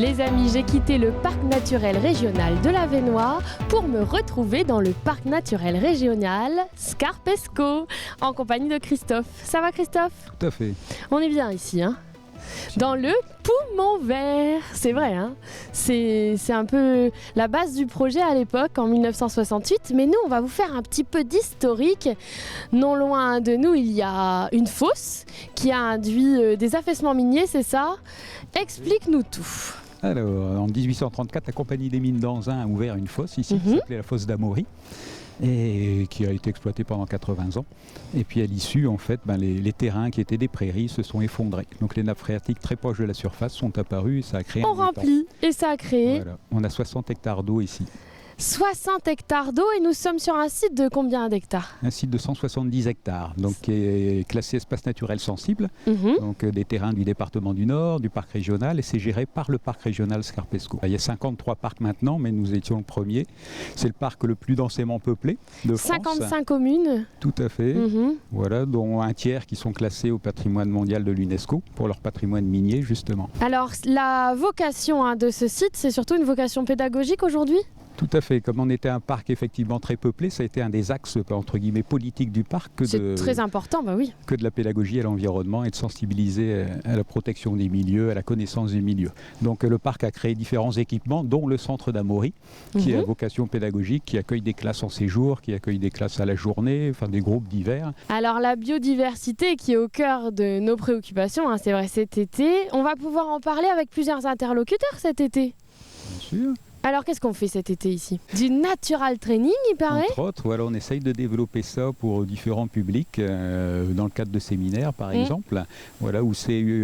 Les amis, j'ai quitté le parc naturel régional de l'Avesnois pour me retrouver dans le parc naturel régional Scarpesco en compagnie de Christophe. Ça va Christophe? Tout à fait. On est bien ici, hein? Dans le poumon vert, c'est vrai, hein, c'est un peu la base du projet à l'époque, en 1968. Mais nous, on va vous faire un petit peu d'historique. Non loin de nous, il y a une fosse qui a induit des affaissements miniers, c'est ça? Explique-nous tout. Alors, en 1834, la Compagnie des mines d'Anzin a ouvert une fosse ici, qui s'appelait la fosse d'Amaury, et qui a été exploitée pendant 80 ans. Et puis à l'issue, en fait, les terrains qui étaient des prairies se sont effondrés. Donc les nappes phréatiques très proches de la surface sont apparues et ça a créé On remplit et ça a créé... Voilà. On a 60 hectares d'eau ici. 60 hectares d'eau et nous sommes sur un site de combien d'hectares? Un site de 170 hectares, donc qui est classé espace naturel sensible, donc des terrains du département du Nord, du parc régional, et c'est géré par le parc régional Scarpesco. Il y a 53 parcs maintenant, mais nous étions le premier. C'est le parc le plus densément peuplé de France. 55 communes. Tout à fait, voilà, dont un tiers qui sont classés au patrimoine mondial de l'UNESCO pour leur patrimoine minier justement. Alors la vocation de ce site, c'est surtout une vocation pédagogique aujourd'hui? Tout à fait. Comme on était un parc effectivement très peuplé, ça a été un des axes entre guillemets politiques du parc c'est très important, bah oui. Que de la pédagogie à l'environnement et de sensibiliser à la protection des milieux, à la connaissance des milieux. Donc le parc a créé différents équipements, dont le centre d'Amaury, qui a vocation pédagogique, qui accueille des classes en séjour, qui accueille des classes à la journée, enfin des groupes divers. Alors la biodiversité qui est au cœur de nos préoccupations, c'est vrai cet été, on va pouvoir en parler avec plusieurs interlocuteurs cet été. Bien sûr. Alors qu'est-ce qu'on fait cet été ici? Du natural training, il paraît? Entre autres, voilà, on essaye de développer ça pour différents publics, dans le cadre de séminaires par exemple, voilà, où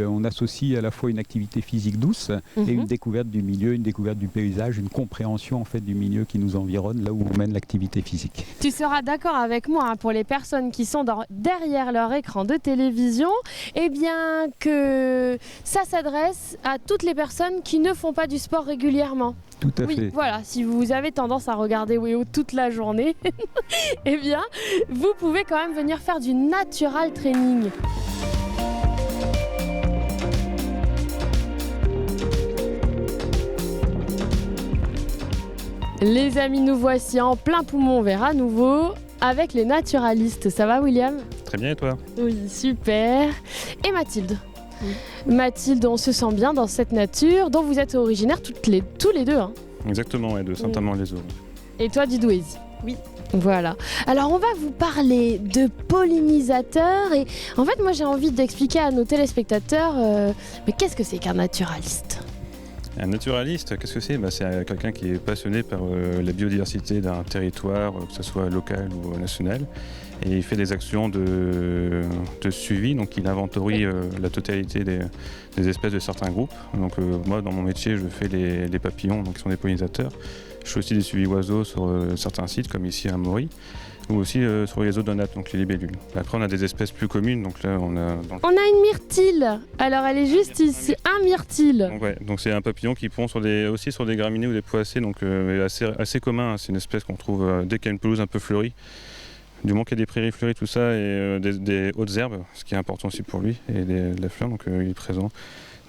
on associe à la fois une activité physique douce et une découverte du milieu, une découverte du paysage, une compréhension en fait du milieu qui nous environne, là où on mène l'activité physique. Tu seras d'accord avec moi, pour les personnes qui sont derrière leur écran de télévision, eh bien que ça s'adresse à toutes les personnes qui ne font pas du sport régulièrement. Tout à fait. Voilà, si vous avez tendance à regarder WeHo toute la journée, eh bien, vous pouvez quand même venir faire du natural training. Les amis, nous voici en plein poumon vert à nouveau avec les naturalistes. Ça va, William? Très bien, et toi? Oui, super. Et Mathilde? Mathilde, on se sent bien dans cette nature dont vous êtes originaires tous les deux. Hein. Exactement, ouais, de Saint-Amand-les-Eaux. Et toi du Douaisis? Oui. Voilà. Alors on va vous parler de pollinisateurs et en fait moi j'ai envie d'expliquer à nos téléspectateurs mais qu'est-ce que c'est qu'un naturaliste? Un naturaliste, qu'est-ce que c'est? C'est quelqu'un qui est passionné par la biodiversité d'un territoire, que ce soit local ou national. Et il fait des actions de suivi, donc il inventorie la totalité des espèces de certains groupes. Donc moi, dans mon métier, je fais les papillons, donc qui sont des pollinisateurs. Je fais aussi des suivis oiseaux sur certains sites, comme ici à Amaury, ou aussi sur les odonates, donc les libellules. Après, on a des espèces plus communes, donc là, on a une myrtille. Alors, elle est juste ici, un myrtille. Donc c'est un papillon qui pond aussi sur des graminées ou des poacées, donc assez commun. Hein. C'est une espèce qu'on trouve dès qu'il y a une pelouse un peu fleurie. Du moment qu'il y a des prairies fleuries, tout ça, et des hautes herbes, ce qui est important aussi pour lui, et de la fleur, donc il est présent.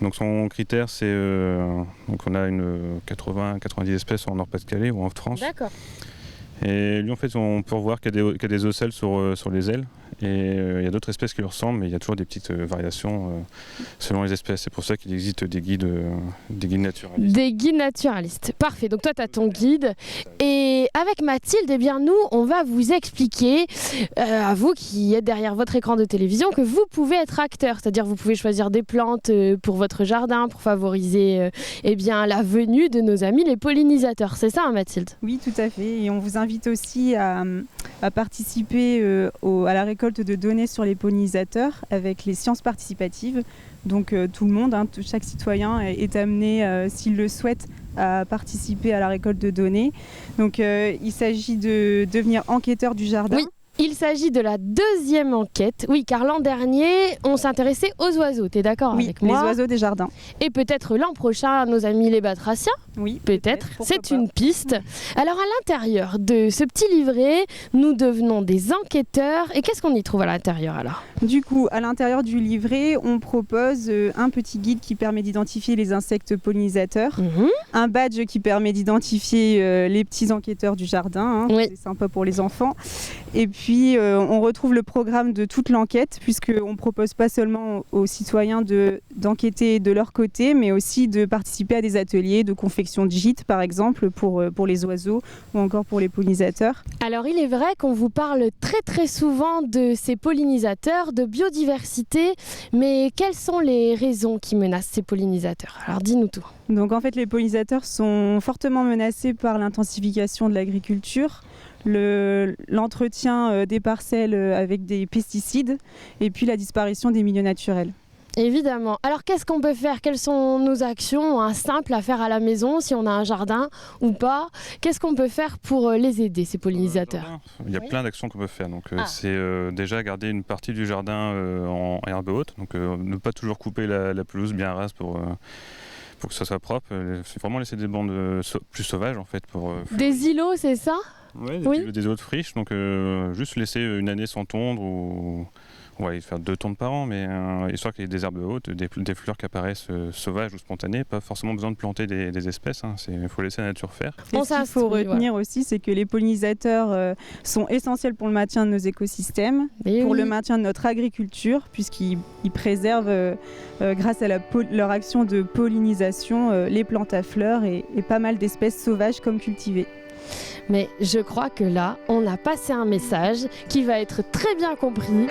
Donc son critère, c'est donc on a 80-90 espèces en Nord-Pas-de-Calais ou en France. D'accord. Et lui, en fait, on peut voir qu'il y a des ocelles sur les ailes. Et il y a d'autres espèces qui lui ressemblent, mais il y a toujours des petites variations selon les espèces. C'est pour ça qu'il existe des guides naturalistes. Des guides naturalistes. Parfait. Donc toi, tu as ton guide. Et avec Mathilde, eh bien, nous, on va vous expliquer, à vous qui êtes derrière votre écran de télévision, que vous pouvez être acteur. C'est-à-dire vous pouvez choisir des plantes pour votre jardin, pour favoriser eh bien, la venue de nos amis les pollinisateurs. C'est ça, hein, Mathilde? Oui, tout à fait. Et on vous invite aussi à participer à la récolte de données sur les pollinisateurs avec les sciences participatives. Donc tout le monde, chaque citoyen est amené, s'il le souhaite, à participer à la récolte de données. Donc il s'agit de devenir enquêteur du jardin. Oui. Il s'agit de la deuxième enquête. Oui, car l'an dernier, on s'intéressait aux oiseaux. T'es d'accord Oui, avec les moi? oiseaux des jardins. Et peut-être l'an prochain, à nos amis les batraciens. Oui, Peut-être, pourquoi c'est pas. une piste. Alors à l'intérieur de ce petit livret, nous devenons des enquêteurs. Et qu'est-ce qu'on y trouve à l'intérieur alors? Du coup, à l'intérieur du livret, on propose un petit guide qui permet d'identifier les insectes pollinisateurs, un badge qui permet d'identifier les petits enquêteurs du jardin, hein, Oui. c'est sympa pour les enfants. Et puis, on retrouve le programme de toute l'enquête, puisqu'on ne propose pas seulement aux citoyens d'enquêter de leur côté, mais aussi de participer à des ateliers de confection de gîtes, par exemple, pour les oiseaux ou encore pour les pollinisateurs. Alors il est vrai qu'on vous parle très très souvent de ces pollinisateurs, de biodiversité, mais quelles sont les raisons qui menacent ces pollinisateurs? Alors dis-nous tout. Donc en fait, les pollinisateurs sont fortement menacés par l'intensification de l'agriculture, l'entretien des parcelles avec des pesticides et puis la disparition des milieux naturels. Évidemment. Alors qu'est-ce qu'on peut faire? Quelles sont nos actions simples à faire à la maison si on a un jardin ou pas? Qu'est-ce qu'on peut faire pour les aider, ces pollinisateurs? Il y a Oui. plein d'actions qu'on peut faire. Donc, c'est déjà garder une partie du jardin en herbe haute. Donc ne pas toujours couper la pelouse bien rase pour que ça soit propre. C'est vraiment laisser des bandes plus sauvages en fait. Des îlots, c'est ça? Ouais, Oui. des autres friches. Donc juste laisser une année sans tondre ou... Ouais, faire 2 tondes par an, mais histoire qu'il y ait des herbes hautes, des fleurs qui apparaissent sauvages ou spontanées, pas forcément besoin de planter des espèces, il faut laisser la nature faire. Et ce qu'il faut retenir aussi, c'est que les pollinisateurs sont essentiels pour le maintien de nos écosystèmes, pour le maintien de notre agriculture, puisqu'ils préservent, grâce à leur action de pollinisation, les plantes à fleurs et pas mal d'espèces sauvages comme cultivées. Mais je crois que là, on a passé un message qui va être très bien compris.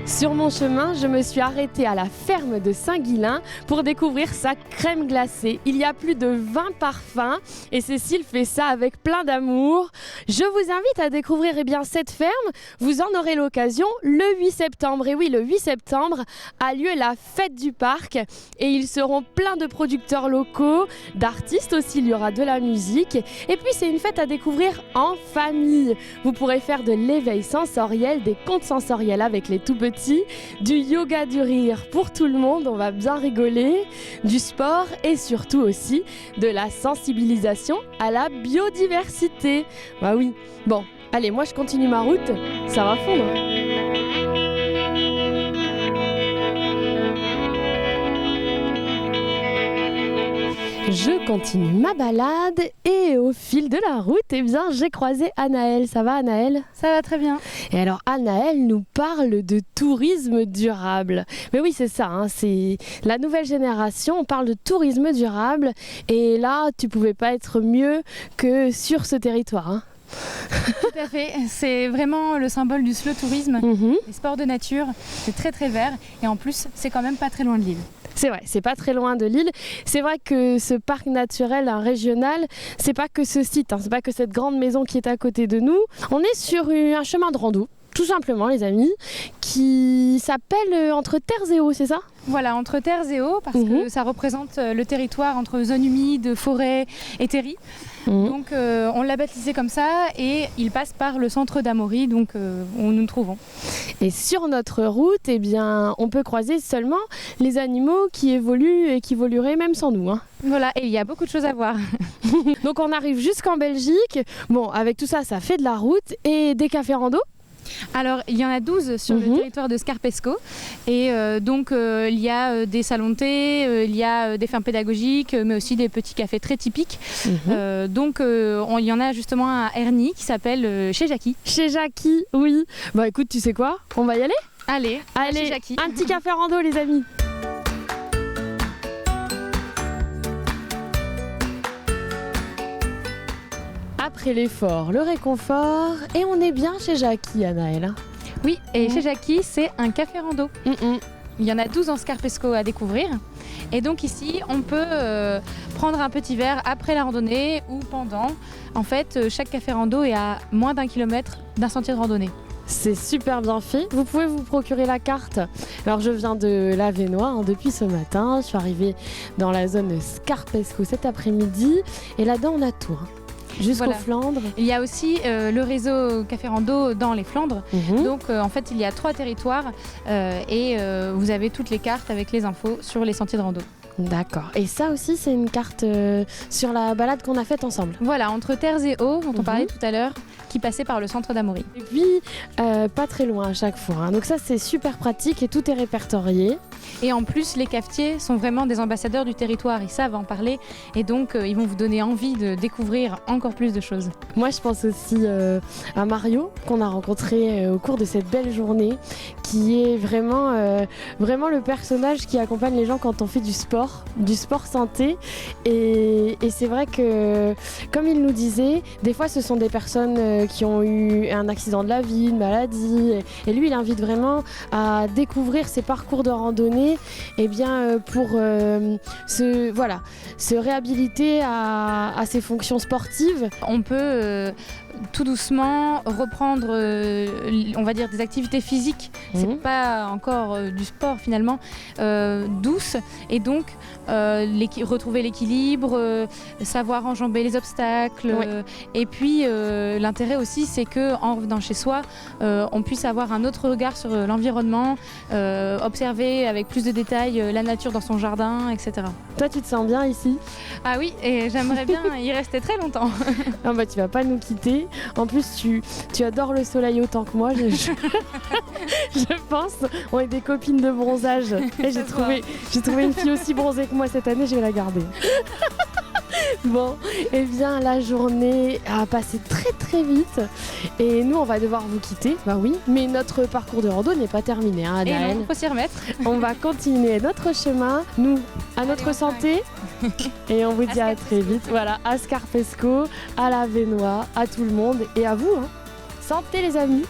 Sur mon chemin, je me suis arrêtée à la ferme de Saint-Guilain pour découvrir sa crème glacée. Il y a plus de 20 parfums et Cécile fait ça avec plein d'amour. Je vous invite à découvrir cette ferme. Vous en aurez l'occasion le 8 septembre. Et oui, le 8 septembre a lieu la fête du parc et ils seront plein de producteurs locaux, d'artistes aussi, il y aura de la musique. Et puis c'est une fête à découvrir en famille. Vous pourrez faire de l'éveil sensoriel, des contes sensoriels avec les tout petits, du yoga du rire pour tout le monde, on va bien rigoler, du sport et surtout aussi de la sensibilisation à la biodiversité. Bah oui, bon, allez, moi je continue ma route, ça va fondre. Je continue ma balade et au fil de la route, j'ai croisé Anaëlle. Ça va Anaëlle? Ça va très bien. Et alors Anaëlle nous parle de tourisme durable. Mais oui, c'est ça, c'est la nouvelle génération, on parle de tourisme durable. Et là, tu pouvais pas être mieux que sur ce territoire. Tout à fait, c'est vraiment le symbole du slow tourisme, les sports de nature, c'est très très vert et en plus c'est quand même pas très loin de l'île. C'est vrai, c'est pas très loin de l'île. C'est vrai que ce parc naturel régional, c'est pas que ce site, c'est pas que cette grande maison qui est à côté de nous. On est sur un chemin de rando, tout simplement les amis, qui s'appelle Entre Terres et Eaux, c'est ça ? Voilà, Entre Terres et Eaux, parce que ça représente le territoire entre zones humides, forêts et terris. Donc on l'a baptisé comme ça et il passe par le centre d'Amaury, donc où nous nous trouvons. Et sur notre route, on peut croiser seulement les animaux qui évoluent et qui évolueraient même sans nous. Voilà, et il y a beaucoup de choses à voir. Donc on arrive jusqu'en Belgique. Bon, avec tout ça, ça fait de la route et des cafés rando. Alors, il y en a 12 sur le territoire de Scarpesco et donc il y a des salons de thé, il y a des fermes pédagogiques, mais aussi des petits cafés très typiques. Donc, il y en a justement un à Ernie qui s'appelle Chez Jackie. Chez Jackie, oui. Bah écoute, tu sais quoi? On va y aller? Allez, chez Jackie. Un petit café rando les amis. Après l'effort, le réconfort, et on est bien chez Jackie, Anaëlle. Oui, et chez Jackie, c'est un café rando. Il y en a 12 en Scarpesco à découvrir. Et donc ici, on peut prendre un petit verre après la randonnée ou pendant. En fait, chaque café rando est à moins d'1 kilomètre d'un sentier de randonnée. C'est super bien fait. Vous pouvez vous procurer la carte. Alors je viens de la Vénois depuis ce matin. Je suis arrivée dans la zone Scarpesco cet après-midi. Et là-dedans, on a tout. Jusqu'aux Voilà. Flandres. Il y a aussi le réseau Café Rando dans les Flandres. Mhm. Donc en fait, il y a 3 territoires et vous avez toutes les cartes avec les infos sur les sentiers de rando. D'accord. Et ça aussi, c'est une carte sur la balade qu'on a faite ensemble. Voilà, entre Terres et Eaux, dont on Mhm. parlait tout à l'heure, qui passait par le centre d'Amaury. Et puis, pas très loin à chaque fois. Donc ça, c'est super pratique et tout est répertorié. Et en plus, les cafetiers sont vraiment des ambassadeurs du territoire, ils savent en parler et donc ils vont vous donner envie de découvrir encore plus de choses. Moi, je pense aussi à Mario, qu'on a rencontré au cours de cette belle journée, qui est vraiment le personnage qui accompagne les gens quand on fait du sport santé. Et c'est vrai que, comme il nous disait, des fois, ce sont des personnes qui ont eu un accident de la vie, une maladie. Et lui, il invite vraiment à découvrir ces parcours de randonnée pour se réhabiliter à ses fonctions sportives. On peut tout doucement reprendre, on va dire, des activités physiques. C'est pas encore du sport finalement, douce. Et donc, retrouver l'équilibre, savoir enjamber les obstacles. Et puis, l'intérêt aussi, c'est qu'en revenant chez soi, on puisse avoir un autre regard sur l'environnement, observer avec plus de détails la nature dans son jardin, etc. Toi, tu te sens bien ici? Ah oui, et j'aimerais bien y rester très longtemps. Non, bah, tu vas pas nous quitter. En plus, tu adores le soleil autant que moi, je pense. On est des copines de bronzage. Et j'ai trouvé une fille aussi bronzée que moi cette année, je vais la garder. Bon, eh bien, la journée a passé très très vite. Et nous, on va devoir vous quitter. Bah oui, mais notre parcours de rando n'est pas terminé, hein, Et Anaëlle. non, faut s'y remettre. On va continuer notre chemin, nous, à notre santé. Et on vous dit à très vite. Voilà, à Scarpesco, à la Vénois, à tout le monde et à vous. Santé les amis.